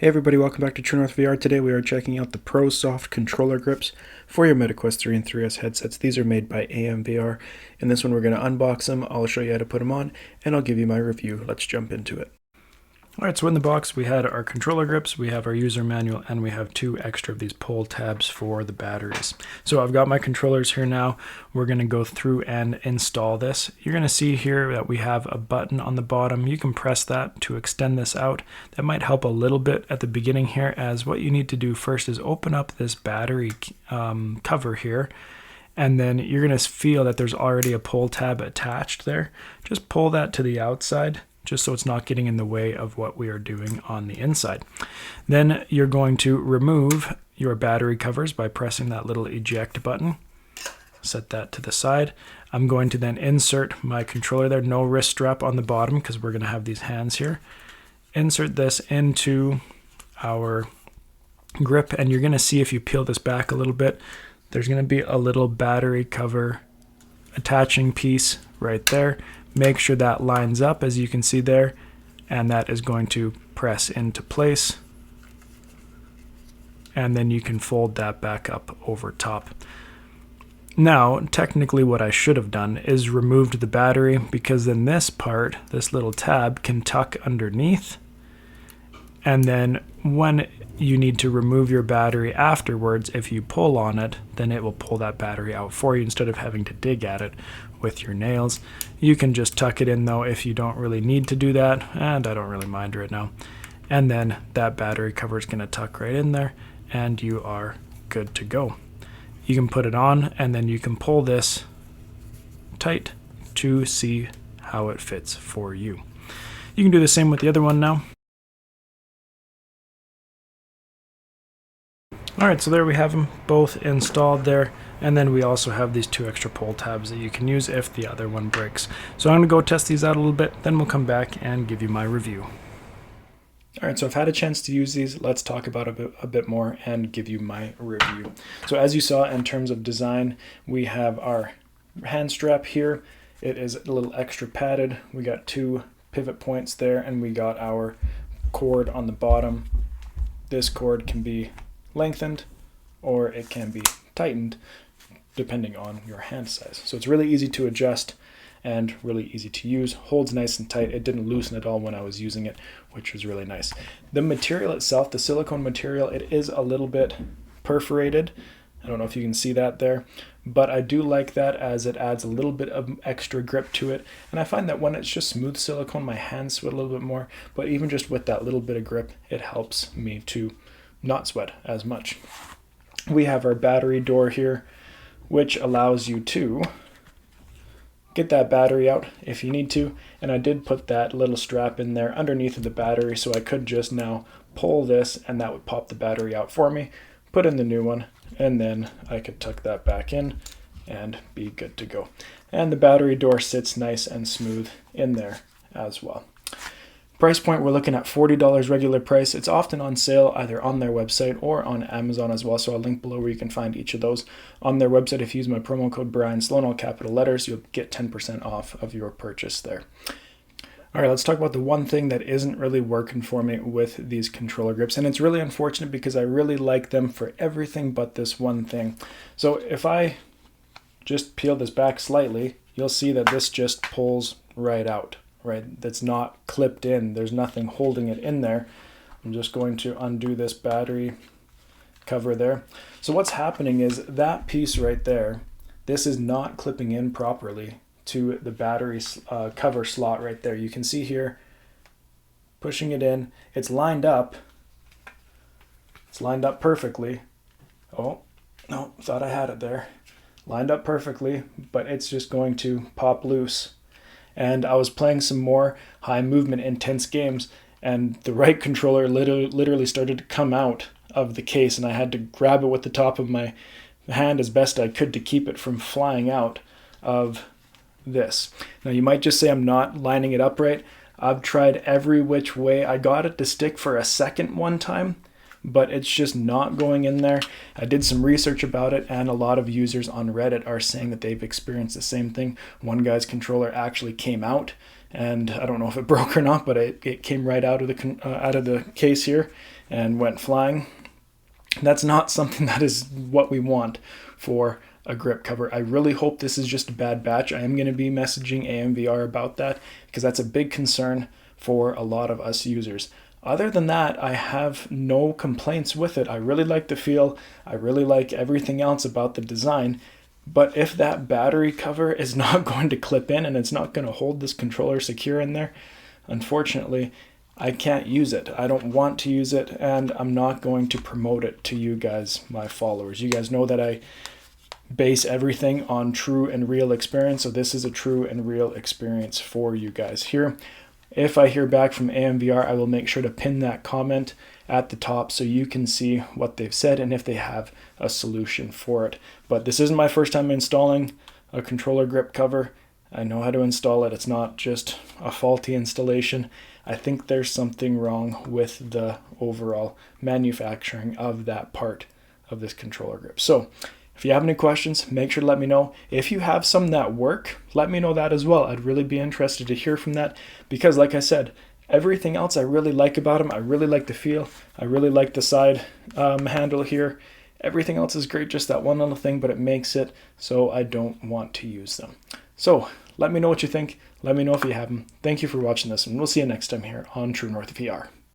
Hey everybody, welcome back to True North VR. Today we are checking out the Pro Soft controller grips for your MetaQuest 3 and 3S headsets. These are made by AMVR. In this one we're going to unbox them, I'll show you how to put them on, and I'll give you my review. Let's jump into it. Alright, so in the box we had our controller grips, we have our user manual, and we have 2 extra of these pull tabs for the batteries. So I've got my controllers here now. We're going to go through and install this. You're going to see here that we have a button on the bottom. You can press that to extend this out. That might help a little bit at the beginning here, as what you need to do first is open up this battery cover here. And then you're going to feel that there's already a pull tab attached there. Just pull that to the outside, just so it's not getting in the way of what we are doing on the inside. Then you're going to remove your battery covers by pressing that little eject button. Set that to the side. I'm going to then insert my controller there. No wrist strap on the bottom because we're going to have these hands here. Insert this into our grip, and you're going to see, if you peel this back a little bit, there's going to be a little battery cover attaching piece right there. Make sure that lines up, as you can see there, and that is going to press into place. And then you can fold that back up over top. Now, technically what I should have done is removed the battery, because then this part, this little tab, can tuck underneath. And then when you need to remove your battery afterwards, if you pull on it, then it will pull that battery out for you instead of having to dig at it with your nails. You can just tuck it in though if you don't really need to do that, and I don't really mind right now. And then that battery cover is going to tuck right in there, and you are good to go. You can put it on, and then you can pull this tight to see how it fits for you. You can do the same with the other one now. Alright, so there we have them both installed there, and then we also have these 2 extra pull tabs that you can use if the other one breaks. So I'm going to go test these out a little bit, then we'll come back and give you my review. Alright, so I've had a chance to use these. Let's talk about a bit more and give you my review. So as you saw, in terms of design, we have our hand strap here. It is a little extra padded. We got 2 pivot points there, and we got our cord on the bottom. This cord can be lengthened or it can be tightened depending on your hand size. So it's really easy to adjust and really easy to use. Holds nice and tight. It didn't loosen at all when I was using it, which was really nice. The material itself, the silicone material, it is a little bit perforated. I don't know if you can see that there, but I do like that, as it adds a little bit of extra grip to it. And I find that when it's just smooth silicone, my hands sweat a little bit more, but even just with that little bit of grip, it helps me to not sweat as much. We have our battery door here, which allows you to get that battery out if you need to. And I did put that little strap in there underneath of the battery, so I could just now pull this and that would pop the battery out for me, put in the new one, and then I could tuck that back in and be good to go. And the battery door sits nice and smooth in there as well. Price point, we're looking at $40 regular price. It's often on sale either on their website or on Amazon as well, so I'll link below where you can find each of those. On their website, if you use my promo code Brian Sloan, all capital letters, you'll get 10% off of your purchase there. All right, let's talk about the one thing that isn't really working for me with these controller grips, and it's really unfortunate because I really like them for everything but this one thing. So if I just peel this back slightly, you'll see that this just pulls right out. Right, that's not clipped in. There's nothing holding it in there. I'm just going to undo this battery cover there. So what's happening is that piece right there, this is not clipping in properly to the battery cover slot right there. You can see here, pushing it in, it's lined up. It's lined up perfectly. Oh, no, thought I had it there. Lined up perfectly, but it's just going to pop loose. And I was playing some more high movement intense games, and the right controller literally started to come out of the case, and I had to grab it with the top of my hand as best I could to keep it from flying out of this. Now you might just say I'm not lining it up right. I've tried every which way. I got it to stick for a second one time, but it's just not going in there. I did some research about it, and a lot of users on Reddit are saying that they've experienced the same thing. One guy's controller actually came out, and I don't know if it broke or not, but it came right out of the case here, and went flying. That's not something that is what we want for a grip cover. I really hope this is just a bad batch. I am going to be messaging AMVR about that because that's a big concern for a lot of us users. Other than that, I have no complaints with it. I really like the feel. I really like everything else about the design. But if that battery cover is not going to clip in and it's not going to hold this controller secure in there, unfortunately, I can't use it. I don't want to use it, and I'm not going to promote it to you guys, my followers. You guys know that I base everything on true and real experience, so this is a true and real experience for you guys here. If I hear back from AMVR, I will make sure to pin that comment at the top so you can see what they've said and if they have a solution for it. But this isn't my first time installing a controller grip cover. I know how to install it. It's not just a faulty installation. I think there's something wrong with the overall manufacturing of that part of this controller grip. So if you have any questions, make sure to let me know. If you have some that work, let me know that as well. I'd really be interested to hear from that because, like I said, everything else I really like about them. I really like the feel. I really like the side handle here. Everything else is great, just that one little thing, but it makes it so I don't want to use them. So let me know what you think. Let me know if you have them. Thank you for watching this, and we'll see you next time here on True North VR.